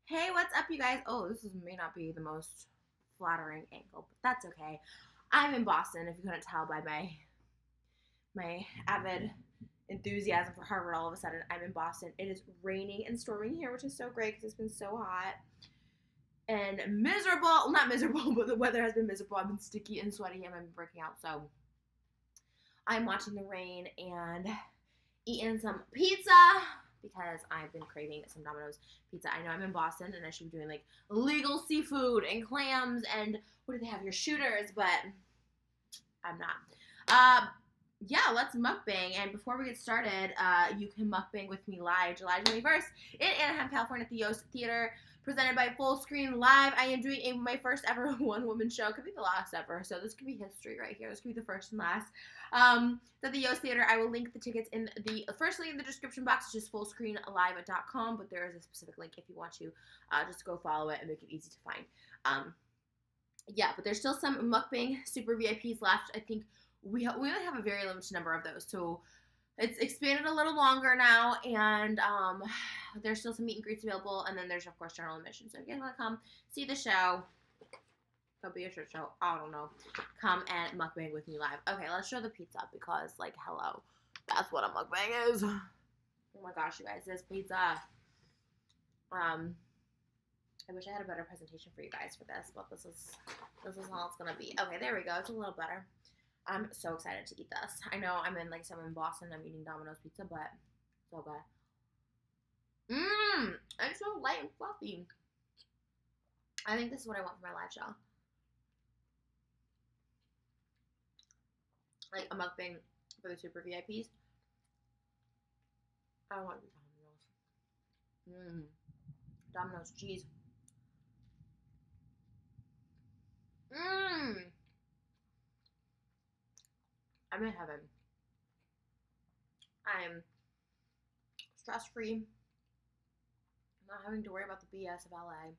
Hey, what's up, you guys? Oh, may not be the most flattering angle, but that's okay. I'm in Boston, if you couldn't tell by my avid enthusiasm for Harvard. All of a sudden, I'm in Boston. It is raining and storming here, which is so great because it's been so hot and miserable. Well, not miserable, but the weather has been miserable. I've been sticky and sweaty, and I've been breaking out. So I'm watching the rain and eating some pizza because I've been craving some Domino's pizza. I know I'm in Boston and I should be doing like legal seafood and clams and what do they have? Your shooters, but I'm not. Yeah, let's mukbang. And before we get started, you can mukbang with me live July 21st in Anaheim, California at the Yost Theater, presented by Full Screen Live. I am doing my first ever one-woman show. Could be the last ever, so this could be history right here. This could be the first and last. At the Yost Theater, I will link the tickets in the first link in the description box, which is fullscreenlive.com, but there is a specific link if you want to just go follow it and make it easy to find. Yeah, but there's still some mukbang super VIPs left. I think we only have a very limited number of those, so it's expanded a little longer now, and there's still some meet and greets available, and then there's of course general admission. So if you guys want to come see the show, it'll be a short show. I don't know. Come and mukbang with me live. Okay, let's show the pizza because like hello, that's what a mukbang is. Oh my gosh, you guys, this pizza. I wish I had a better presentation for you guys for this, but this is all it's gonna be. Okay, there we go. It's a little better. I'm so excited to eat this. I know I'm in in Boston. I'm eating Domino's pizza, but so good. It's so light and fluffy. I think this is what I want for my live show. Like a mukbang for the super VIPs. I want Domino's. Domino's cheese. I'm in heaven. I'm stress-free. Not having to worry about the BS of LA,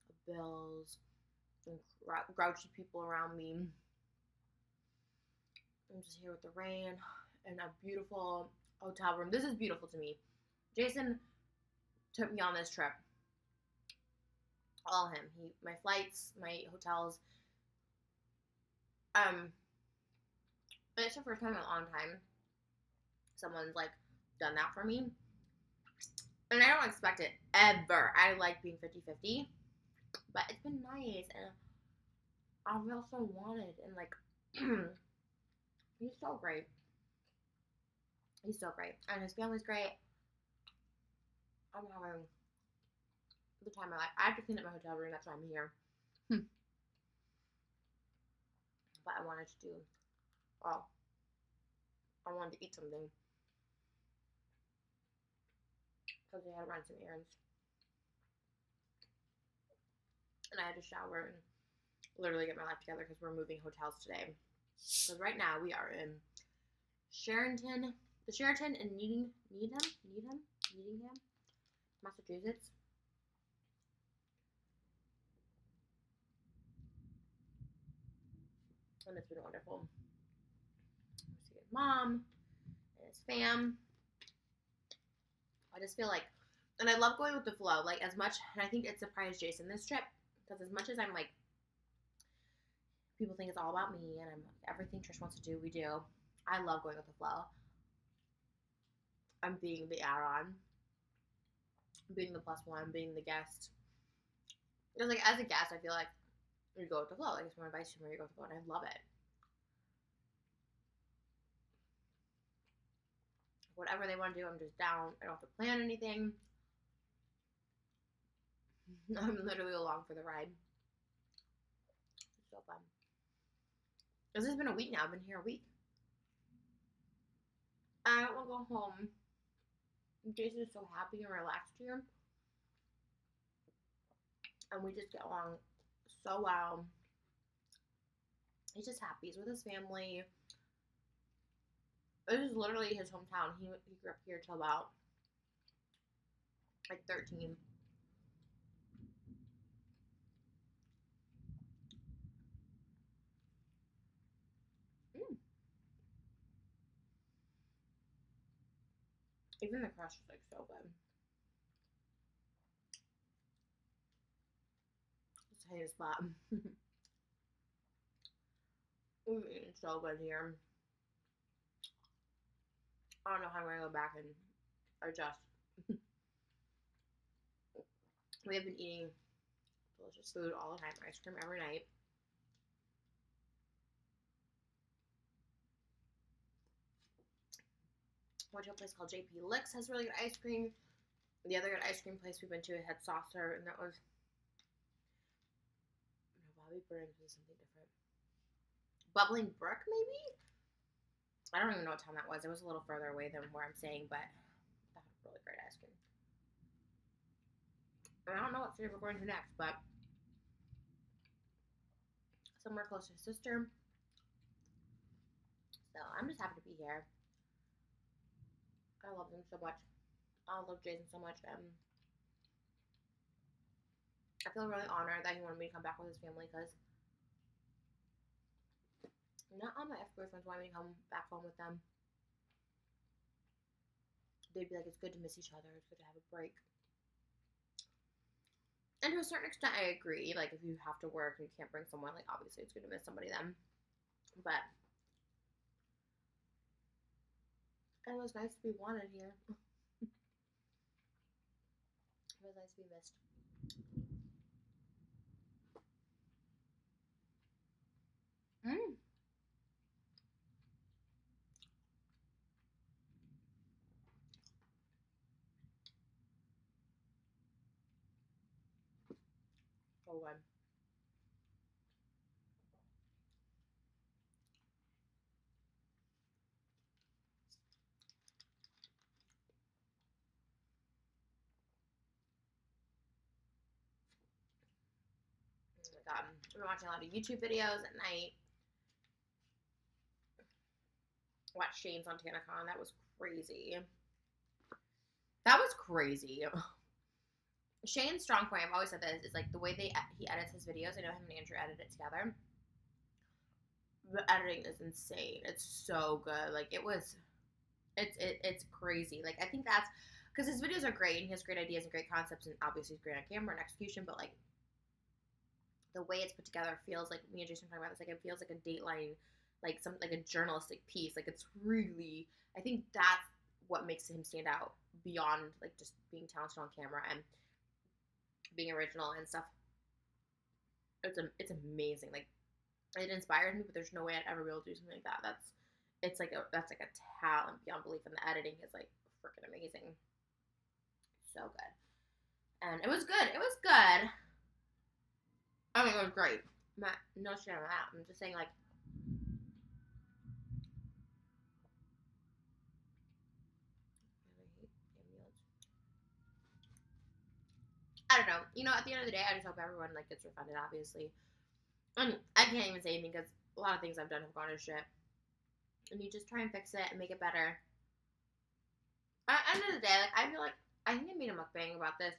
the bills, and grouchy people around me. I'm just here with the rain and a beautiful hotel room. This is beautiful to me. Jason took me on this trip. All him. My flights, my hotels. It's the first time in a long time someone's like done that for me. And I don't expect it ever. I like being 50-50. But it's been nice and I feel so wanted and like he's so great. He's so great. And his family's great. I'm having the time of my life. I have to clean up my hotel room, that's why I'm here. But I wanted to do I wanted to eat something because I had to run some errands. And I had to shower and literally get my life together because we're moving hotels today. So right now we are in the Sheraton in Needham, Massachusetts. And it's been wonderful. I'm see his mom and his fam. I just feel like, and I love going with the flow, like as much, and I think it surprised Jason this trip, because as much as I'm like, people think it's all about me, and I'm everything Trish wants to do, we do. I love going with the flow. I'm being the add-on, being the plus one, being the guest. Because like as a guest, I feel like you go with the flow. Like if someone invites you, you go with the flow, and I love it. Whatever they want to do, I'm just down. I don't have to plan anything. I'm literally along for the ride. It's so fun. This has been a week now. I've been here a week. I don't want to go home. Jason is so happy and relaxed here. And we just get along so well. He's just happy. He's with his family. This is literally his hometown. He grew up here till about like 13. Even the crust is like so good. tiny spot. It's so good here. I don't know how I'm gonna go back and adjust. We have been eating delicious food all the time. Ice cream every night. Went to a place called JP Licks, has really good ice cream. The other good ice cream place we've been to had saucer, and that was Bobby Burns was something different. Bubbling Brook, maybe? I don't even know what time that was. It was a little further away than where I'm staying, but that was really great ice cream. And I don't know what city we're going to next, but somewhere close to his sister. So I'm just happy to be here. I love him so much. I love Jason so much. I feel really honored that he wanted me to come back with his family because not all my ex-boyfriends wanted me to come back home with them. They'd be like, it's good to miss each other. It's good to have a break. And to a certain extent, I agree. Like, if you have to work and you can't bring someone, like, obviously it's good to miss somebody then. But it was nice to be wanted here. It was nice to be missed. So good. Oh my god. I've been watching a lot of YouTube videos at night. Watched Shane's on TanaCon. That was crazy. That was crazy. Shane's strong point, I've always said this, is like the way he edits his videos. I know him and Andrew edit it together. The editing is insane. It's so good. Like it's crazy. Like I think that's because his videos are great and he has great ideas and great concepts and obviously he's great on camera and execution, but like the way it's put together feels like me and Jason talking about this. Like it feels like a Dateline, like some like a journalistic piece. Like it's really. I think that's what makes him stand out beyond like just being talented on camera and being original and stuff. It's amazing. Like it inspires me, but there's no way I'd ever be able to do something like that. That's like a talent beyond belief, and the editing is like freaking amazing. So good, and it was good. It was good. I mean, it was great. No shit on that. I'm just saying, like, I don't know. You know, at the end of the day, I just hope everyone like gets refunded. Obviously, and I can't even say anything because a lot of things I've done have gone to shit. And you just try and fix it and make it better. At the end of the day, like I feel like I think I made a mukbang about this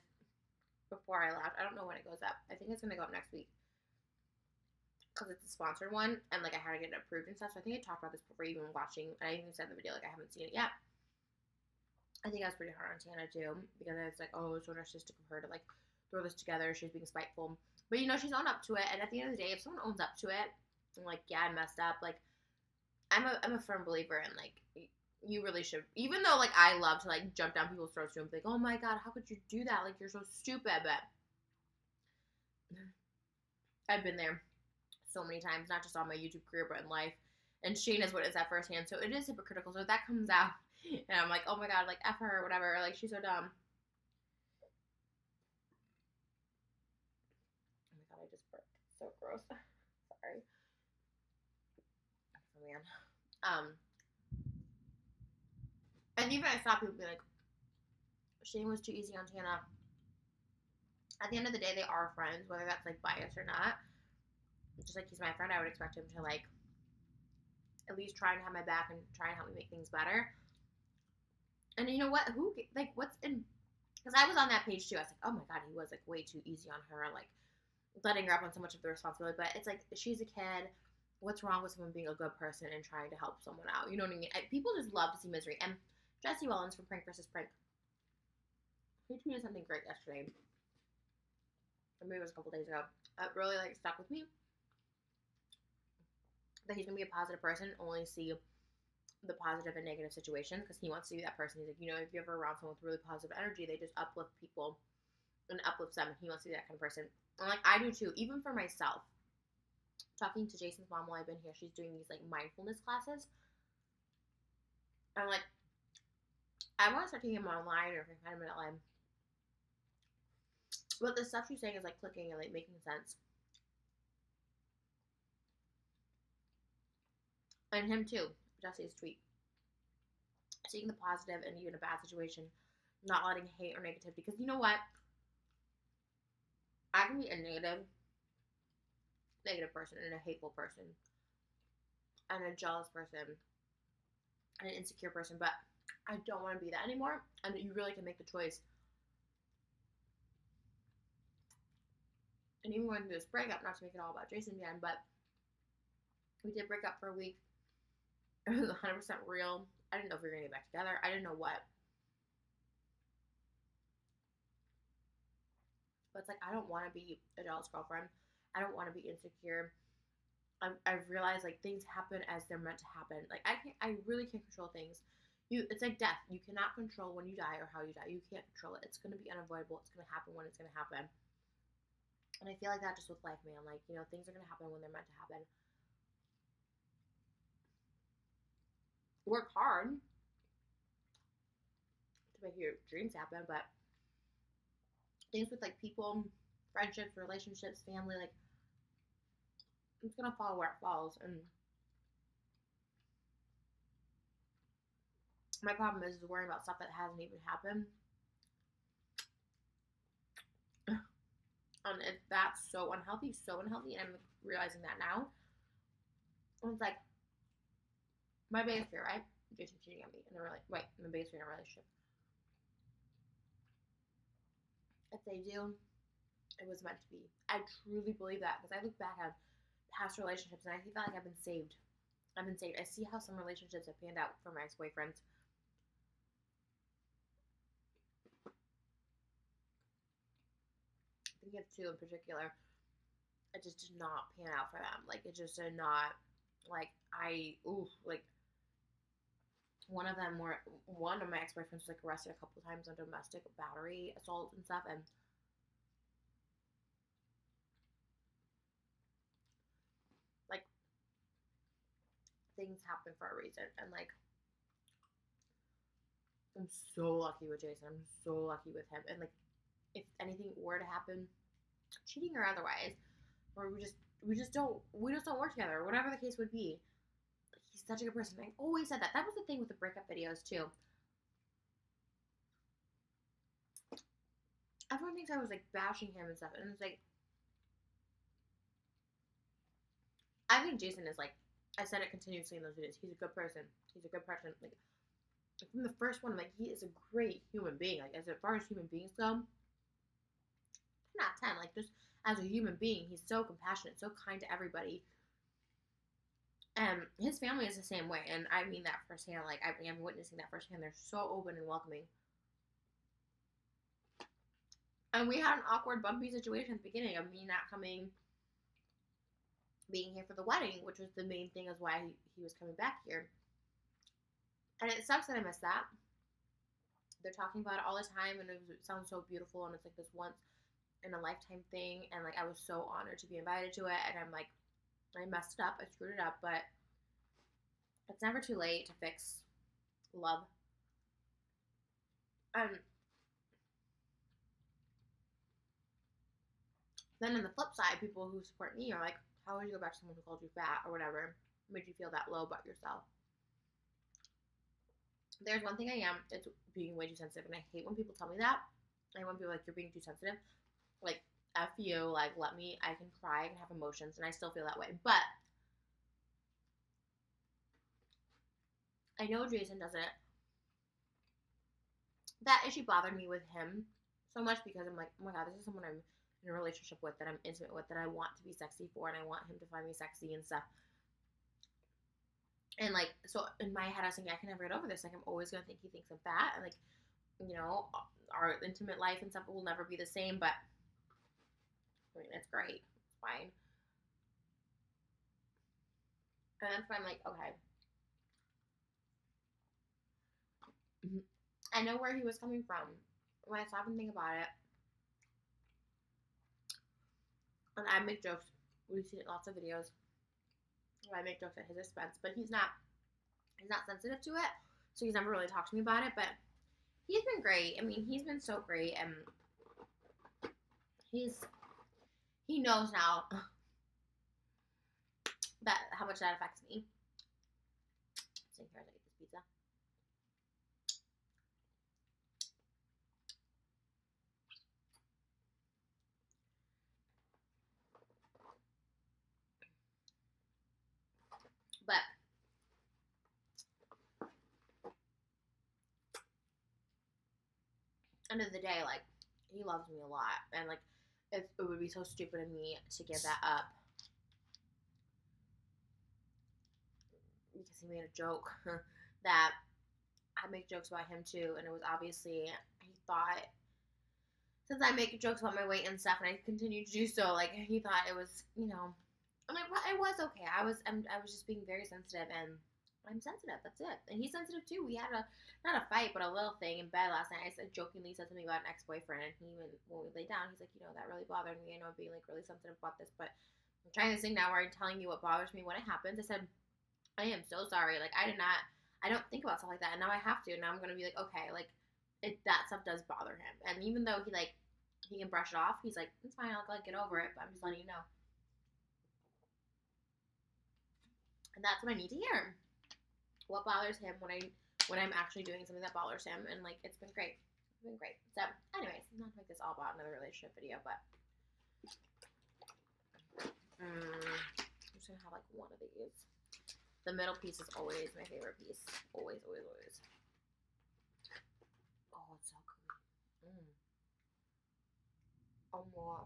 before I left. I don't know when it goes up. I think it's gonna go up next week because it's a sponsored one, and like I had to get it approved and stuff. So I think I talked about this before even watching. And I even said in the video like I haven't seen it yet. I think I was pretty hard on Tana too because I was like, oh, it's so narcissistic of her to like throw this together. She's being spiteful, but you know she's owned up to it. And at the end of the day, if someone owns up to it, and like yeah, I messed up. Like I'm a firm believer in like you really should. Even though like I love to like jump down people's throats and be like, oh my god, how could you do that? Like you're so stupid. But I've been there so many times, not just on my YouTube career, but in life. And Shane is what is that firsthand. So it is hypocritical. So if that comes out, and I'm like, oh my god, like F her or whatever. Like she's so dumb. Oh my god, I just burped. So gross. Sorry. Oh man. And even I saw people be like, Shane was too easy on Tana. At the end of the day, they are friends, whether that's like biased or not. Just like he's my friend, I would expect him to like at least try and have my back and try and help me make things better. And you know what? Who like what's in? Because I was on that page too. I was like, oh my god, he was like way too easy on her, like letting her up on so much of the responsibility. But it's like she's a kid. What's wrong with someone being a good person and trying to help someone out? You know what I mean? People just love to see misery. And Jesse Wellens from Prank vs. Prank, he tweeted something great yesterday. or maybe it was a couple days ago, it really like stuck with me that he's gonna be a positive person, only see the positive and negative situation because he wants to be that person. He's like, you know, if you're ever around someone with really positive energy, they just uplift people and uplifts them. He wants to be that kind of person. And like I do too, even for myself. Talking to Jason's mom while I've been here, she's doing these like mindfulness classes. I'm like, I want to start taking them online or if I can find them online. But the stuff she's saying is like clicking and like making sense. And him too, Jesse's tweet. Seeing the positive in even a bad situation, not letting hate or negativity. Because you know what? I can be a negative person and a hateful person and a jealous person and an insecure person, but I don't want to be that anymore. And you really can make the choice. And even going through this breakup, not to make it all about Jason again, but we did break up for a week. It was 100% real. I didn't know if we were going to get back together. I didn't know what. But it's like, I don't want to be a jealous girlfriend. I don't want to be insecure. I've realized like things happen as they're meant to happen. Like I really can't control things. It's like death. You cannot control when you die or how you die. You can't control it. It's going to be unavoidable. It's going to happen when it's going to happen. And I feel like that just with life, man. Like, you know, things are going to happen when they're meant to happen. Work hard to make your dreams happen, but things with like people, friendships, relationships, family, like it's gonna fall where it falls. And my problem is worrying about stuff that hasn't even happened. And that's so unhealthy, and I'm realizing that now. And it's like my biggest fear, right? Jason cheating on me, and they're like, wait, my biggest fear in a relationship. If they do, it was meant to be. I truly believe that because I look back at past relationships and I feel like I've been saved. I see how some relationships have panned out for my ex-boyfriends. I think of two in particular. It just did not pan out for them. Like it just did not. Like one of my ex-boyfriends was like arrested a couple of times on domestic battery assault and stuff, and like things happen for a reason. And like I'm so lucky with Jason. I'm so lucky with him. And like if anything were to happen, cheating or otherwise, or we just don't work together, or whatever the case would be. Like, he's such a good person. I always said that. That was the thing with the breakup videos too. Everyone thinks I was like bashing him and stuff, and it's like I think Jason is like I said it continuously in those videos. He's a good person. He's a good person. Like from the first one, like he is a great human being. Like as far as human beings go, 10 out of 10. Like just as a human being, he's so compassionate, so kind to everybody. And his family is the same way, and I mean that firsthand. Like I'm witnessing that firsthand. They're so open and welcoming. And we had an awkward, bumpy situation at the beginning of me not being here for the wedding, which was the main thing is why he was coming back here. And it sucks that I missed that. They're talking about it all the time, and it sounds so beautiful, and it's like this once in a lifetime thing, and like I was so honored to be invited to it, and I'm like, I messed it up, I screwed it up, but it's never too late to fix love. And then on the flip side, people who support me are like, how would you go back to someone who called you fat or whatever, made you feel that low about yourself? There's one thing I am, it's being way too sensitive, and I hate when people tell me that. I want people like, you're being too sensitive. Like, F you, like, I can cry, I can have emotions, and I still feel that way. But I know Jason doesn't. That issue bothered me with him so much because I'm like, oh my god, this is someone I'm in a relationship with, that I'm intimate with, that I want to be sexy for, and I want him to find me sexy and stuff. And like, so in my head, I was thinking, I can never get over this. Like, I'm always gonna think he thinks I'm fat, and like, you know, our intimate life and stuff will never be the same. But It's great. It's fine. And that's why I'm like, okay. I know where he was coming from. When I stop and think about it, and I make jokes. We've seen lots of videos where I make jokes at his expense, but he's not sensitive to it, so he's never really talked to me about it. But he's been great. I mean, he's been so great, and he knows now that how much that affects me. So here, I eat this pizza. But end of the day, like, he loves me a lot, and like, it would be so stupid of me to give that up because he made a joke that I make jokes about him too, and it was obviously he thought, since I make jokes about my weight and stuff, and I continue to do so, like, he thought it was, you know, I mean, it was okay. I was just being very sensitive, and I'm sensitive. That's it. And he's sensitive too. We had not a fight, but a little thing in bed last night. I jokingly said something about an ex-boyfriend, and he, when we lay down, he's like, you know, that really bothered me. I know I'm being like really sensitive about this, but I'm trying this thing now where I'm telling you what bothers me when it happens. I said, I am so sorry. Like, I don't think about stuff like that, and now I have to. And now I'm gonna be like, okay, like, that stuff does bother him. And even though he can brush it off, he's like, it's fine, I'll like get over it. But I'm just letting you know. And that's what I need to hear. What bothers him when I'm actually doing something that bothers him, and like, it's been great. It's been great. So, anyways, not to make this all about another relationship video, but I'm just gonna have like one of these. The middle piece is always my favorite piece. Always, always, always. Oh, it's so good. Oh, more.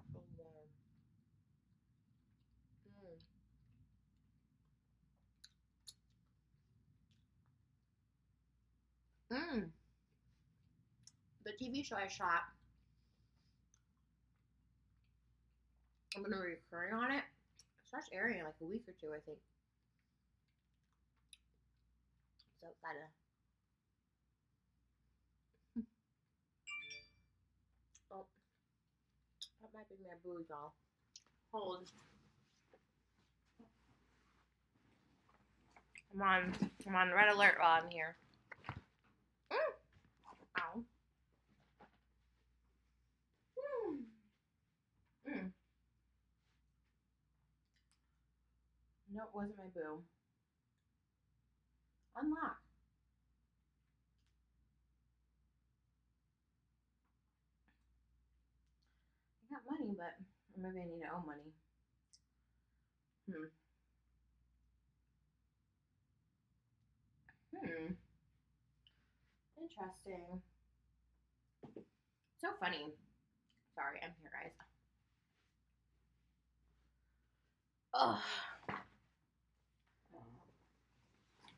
The TV show I shot, I'm gonna be recurring on it. It starts airing in like a week or two, I think. So excited. Oh, that might be my booze, y'all. Hold. I'm on red alert while I'm here. Ow. No, it wasn't my boo. Unlock. I got money, but maybe I need to owe money. Interesting. So funny. Sorry, I'm here, guys. Ugh.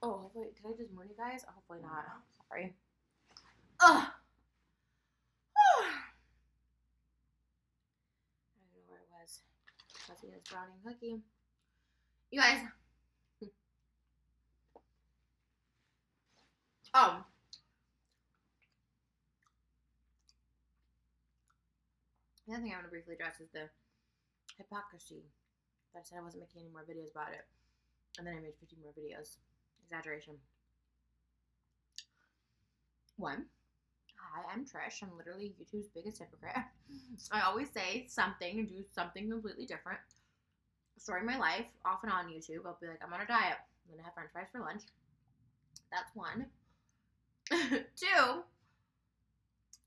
Oh, hopefully, did I just moon you guys? Hopefully not. Sorry. Ugh. I don't know where it was. Fuzzy is browning cookie. You guys. Oh. The other thing I want to briefly address is the hypocrisy. That I said I wasn't making any more videos about it. And then I made 50 more videos. Exaggeration. One. Hi, I'm Trish. I'm literally YouTube's biggest hypocrite. I always say something and do something completely different. Story of my life, off and on YouTube. I'll be like, I'm on a diet. I'm going to have french fries for lunch. That's one. Two,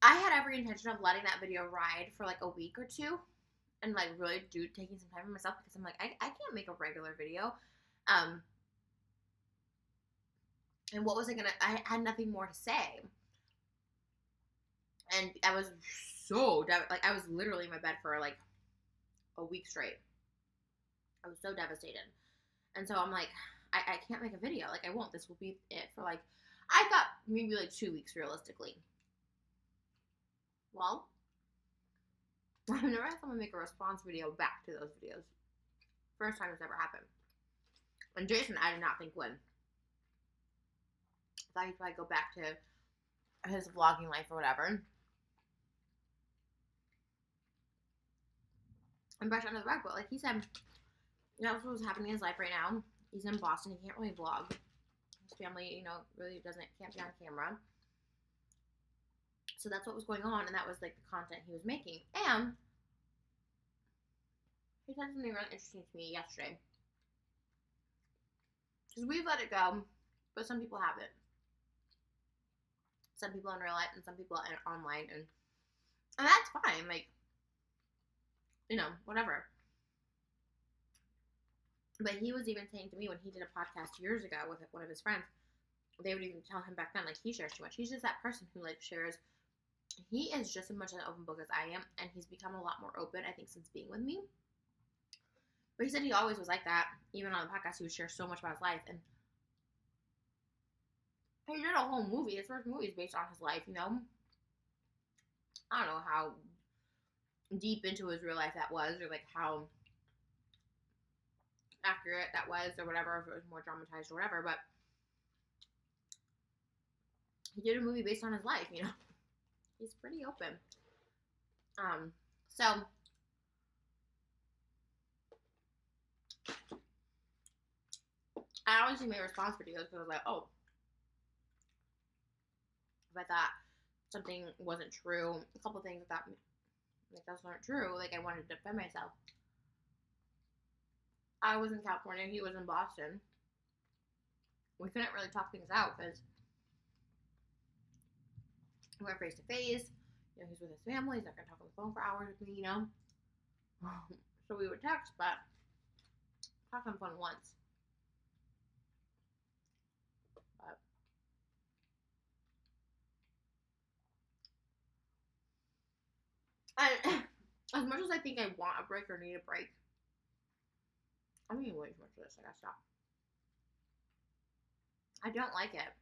I had every intention of letting that video ride for like a week or two and like really taking some time for myself, because I'm like, I can't make a regular video. And what was I gonna, I had nothing more to say. And I was so, like, I was literally in my bed for like a week straight. I was so devastated. And so I'm like, I can't make a video. Like, I won't. This will be it for like, I thought maybe like 2 weeks realistically. Well, I've never had someone make a response video back to those videos. First time it's ever happened. And Jason, I did not think would. I thought he'd probably go back to his vlogging life or whatever. And brush under the rug, but like he said, that's what's happening in his life right now. He's in Boston. He can't really vlog. His family, really can't be on camera. So that's what was going on, and that was like the content he was making. And he said something really interesting to me yesterday. Because we've let it go, but some people haven't. Some people in real life and some people online, and that's fine. Like, whatever. But he was even saying to me when he did a podcast years ago with one of his friends, they would even tell him back then, like, he shares too much. He's just that person who, like, shares. He is just as much an open book as I am, and he's become a lot more open, I think, since being with me. But he said he always was like that. Even on the podcast, he would share so much about his life. And he did a whole movie. His first movie is based on his life, I don't know how deep into his real life that was, or, like, how accurate that was, or whatever, if it was more dramatized or whatever. But he did a movie based on his life, He's pretty open. So I always do my response videos because I was like, oh, if I thought something wasn't true, a couple things I thought like those weren't true, like I wanted to defend myself. I was in California, he was in Boston. We couldn't really talk things out because we were face to face. He's with his family. He's not gonna talk on the phone for hours with me, So we would text, but talk on the phone once. But as much as I think I want a break or need a break, I'm eating way too much of this. I gotta stop. I don't like it.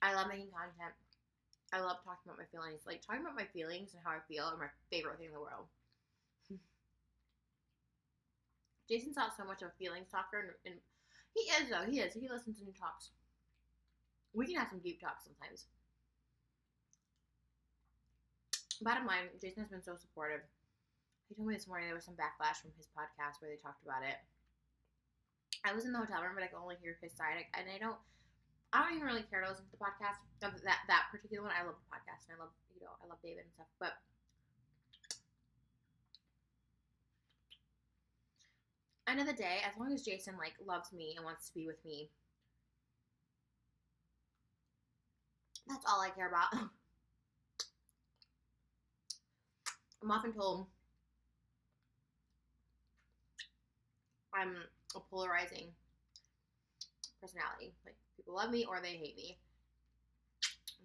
I love making content. I love talking about my feelings. Like, talking about my feelings and how I feel are my favorite thing in the world. Jason's not so much of a feelings talker, and he is, though. He is. He listens to new talks. We can have some deep talks sometimes. Bottom line, Jason has been so supportive. He told me this morning there was some backlash from his podcast where they talked about it. I was in the hotel room, but I could only hear his side, and I don't even really care to listen to the podcast. That particular one, I love the podcast, and I love David and stuff. But end of the day, as long as Jason loves me and wants to be with me, that's all I care about. I'm often told I'm a polarizing personality. Like, people love me or they hate me.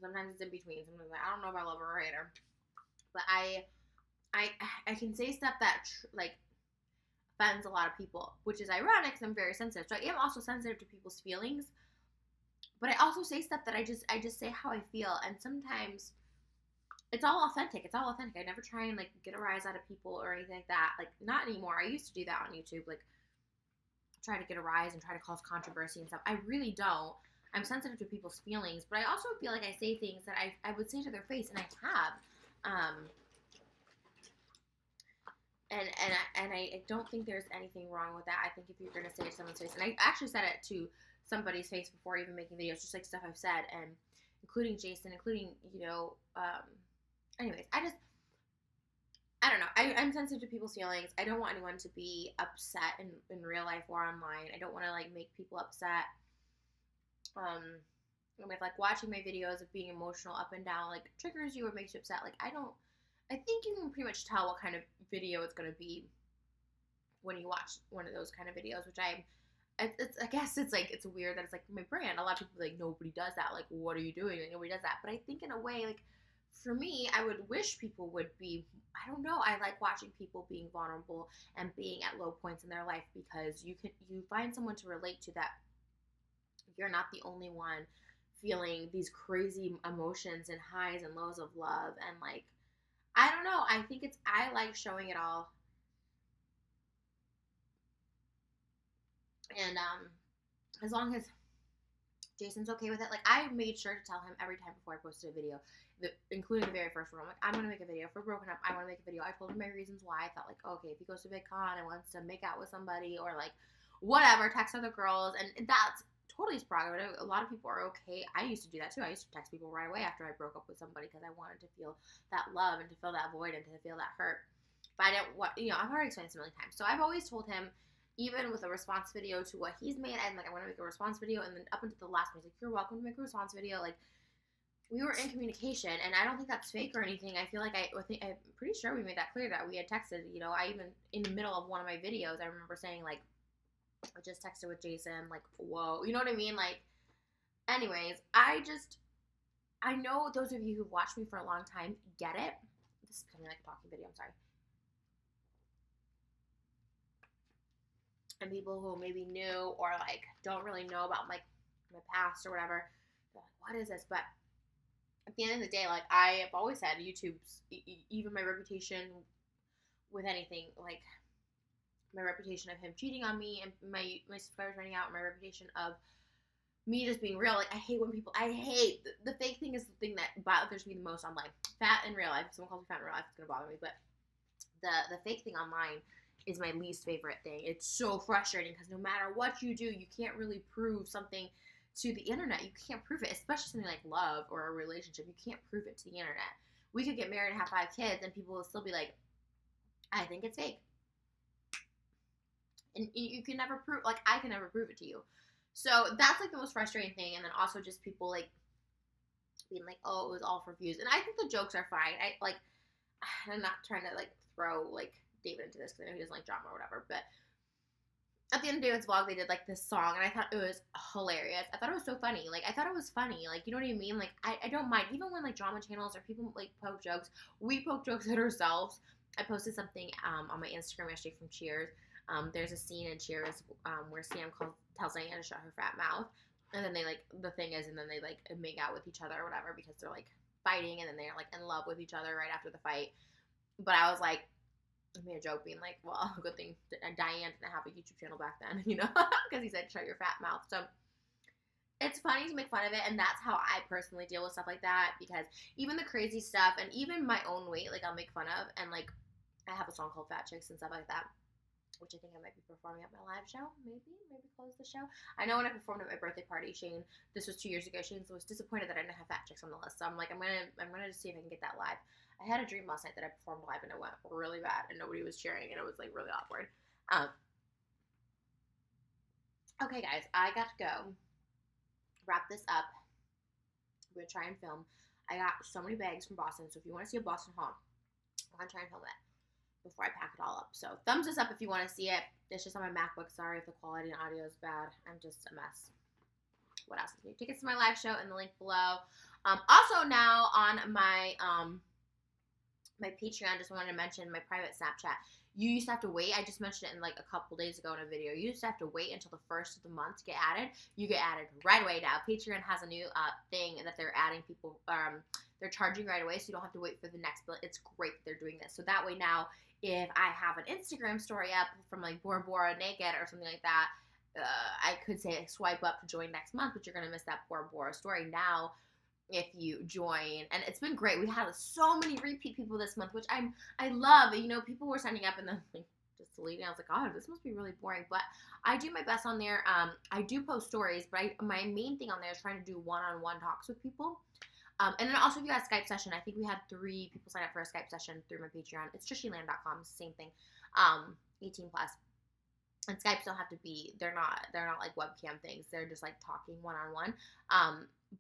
Sometimes it's in between. Sometimes I don't know if I love her or hate her. But I can say stuff that offends a lot of people, which is ironic because I'm very sensitive. So I am also sensitive to people's feelings. But I also say stuff that I just say how I feel, and sometimes it's all authentic. It's all authentic. I never try and get a rise out of people or anything like that. Not anymore. I used to do that on YouTube, try to get a rise and try to cause controversy and stuff. I really don't. I'm sensitive to people's feelings, but I also feel like I say things that I would say to their face, and I have. And I don't think there's anything wrong with that. I think if you're going to say it to someone's face, and I actually said it to somebody's face before even making videos, just stuff I've said, and including Jason, anyways, I don't know. I'm sensitive to people's feelings. I don't want anyone to be upset in real life or online. I don't want to make people upset. With watching my videos of being emotional up and down, triggers you or makes you upset. I think you can pretty much tell what kind of video it's going to be when you watch one of those kind of videos, which I guess it's weird that it's my brand. A lot of people nobody does that. What are you doing? Nobody does that. But I think in a way, for me, I would wish people would be, I don't know, I like watching people being vulnerable and being at low points in their life, because you find someone to relate to, that you're not the only one feeling these crazy emotions and highs and lows of love. And I don't know. I think I like showing it all. And as long as Jason's okay with it, like I made sure to tell him every time before I posted a video, including the very first one. I'm like, I'm gonna make a video. If we're broken up, I want to make a video. I told him my reasons why. I thought like, okay, if he goes to VidCon and wants to make out with somebody or like whatever, text other girls, and that's totally his prerogative. A lot of people are okay. I used to do that too. I used to text people right away after I broke up with somebody because I wanted to feel that love and to feel that void and to feel that hurt. But I didn't want, I've already explained this a million times. So I've always told him, even with a response video to what he's made, I'm like, I want to make a response video. And then up until the last one, he's like, you're welcome to make a response video. Like, we were in communication, and I don't think that's fake or anything. I feel like I'm pretty sure we made that clear that we had texted. I even, in the middle of one of my videos, I remember saying, like, I just texted with Jason, like, whoa. You know what I mean? Like, anyways, I know those of you who've watched me for a long time get it. This is becoming like a talking video, I'm sorry. And people who maybe knew or like don't really know about like my past or whatever, they're like, what is this? But at the end of the day, like I have always said, YouTube's even my reputation with anything, like my reputation of him cheating on me and my subscribers running out, and my reputation of me just being real. Like I hate the fake thing is the thing that bothers me the most online. Fat in real life. If someone calls me fat in real life, it's gonna bother me. But the fake thing online is my least favorite thing. It's so frustrating because no matter what you do, you can't really prove something to the internet. You can't prove it, especially something like love or a relationship. You can't prove it to the internet. We could get married and have 5 kids, and people will still be like, I think it's fake. And you can never prove, like, I can never prove it to you. So that's like the most frustrating thing. And then also just people like being like, oh, it was all for views. And I think the jokes are fine. I'm not trying to like throw like David into this because I know he doesn't like drama or whatever. But at the end of David's vlog, they did like this song, and I thought it was hilarious. I thought it was so funny. Like I thought it was funny. Like, you know what I mean? Like I don't mind, even when like drama channels or people like poke jokes. We poke jokes at ourselves. I posted something on my Instagram yesterday from Cheers. There's a scene in Cheers where Sam tells Diana to shut her fat mouth, and then they like the thing is, and then they like make out with each other or whatever because they're like fighting, and then they're like in love with each other right after the fight. But I was like, I made a joke being like, well, good thing Diane didn't have a YouTube channel back then, because he said shut your fat mouth. So it's funny to make fun of it, and that's how I personally deal with stuff like that, because even the crazy stuff and even my own weight, like I'll make fun of, and like I have a song called Fat Chicks and stuff like that, which I think I might be performing at my live show. Maybe close the show. I know when I performed at my birthday party, Shane, this was 2 years ago, Shane was disappointed that I didn't have Fat Chicks on the list. So I'm like, I'm gonna just see if I can get that live. I had a dream last night that I performed live and it went really bad and nobody was cheering and it was like really awkward. Okay guys, I got to go. Wrap this up. I'm gonna try and film. I got so many bags from Boston, so if you want to see a Boston haul, I'm gonna try and film it before I pack it all up. So thumbs this up if you want to see it. It's just on my MacBook. Sorry if the quality and audio is bad. I'm just a mess. What else is new? Tickets to my live show in the link below. Also now on my my Patreon, just wanted to mention my private Snapchat. You used to have to wait. I just mentioned it in like a couple days ago in a video. You used to have to wait until the first of the month to get added. You get added right away now. Patreon has a new thing that they're adding people. They're charging right away, so you don't have to wait for the next bill. It's great that they're doing this. So that way now, if I have an Instagram story up from like Bora Bora Naked or something like that, I could say swipe up to join next month, but you're going to miss that Bora Bora story now if you join. And it's been great. We had so many repeat people this month, which I love. People were signing up and then like just deleting. I was like, God, this must be really boring. But I do my best on there. I do post stories, but my main thing on there is trying to do one-on-one talks with people. And then also if you got a Skype session, I think we had 3 people sign up for a Skype session through my Patreon. It's jushyland.com, same thing. 18 plus. And Skypes don't have to be, they're not like webcam things. They're just like talking one-on-one.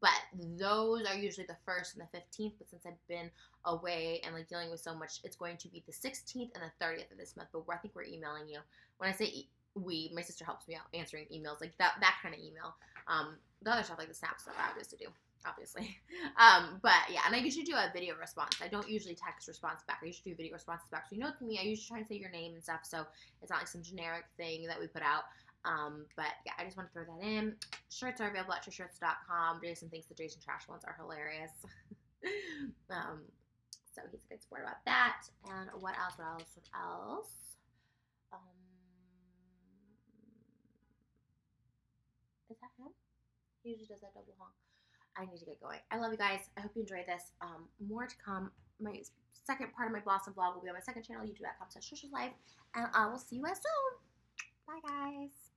But those are usually the 1st and the 15th. But since I've been away and like dealing with so much, it's going to be the 16th and the 30th of this month. But I think we're emailing you. When I say we, my sister helps me out answering emails, like that kind of email. The other stuff like the Snap stuff I used to do, obviously. But yeah, and I usually do a video response. I don't usually text response back. I usually do video responses back. So you know it's me. I usually try and say your name and stuff, so it's not like some generic thing that we put out. But yeah, I just want to throw that in. Shirts are available at shirts.com. Jason thinks the Jason Trash ones are hilarious. So he's a good sport about that. And what else? What else? What else? Is that him? He usually does that double honk. I need to get going. I love you guys. I hope you enjoyed this. More to come. My second part of my Blossom vlog will be on my second channel, youtube.com/Trisha's Life. And I will see you guys soon. Bye, guys.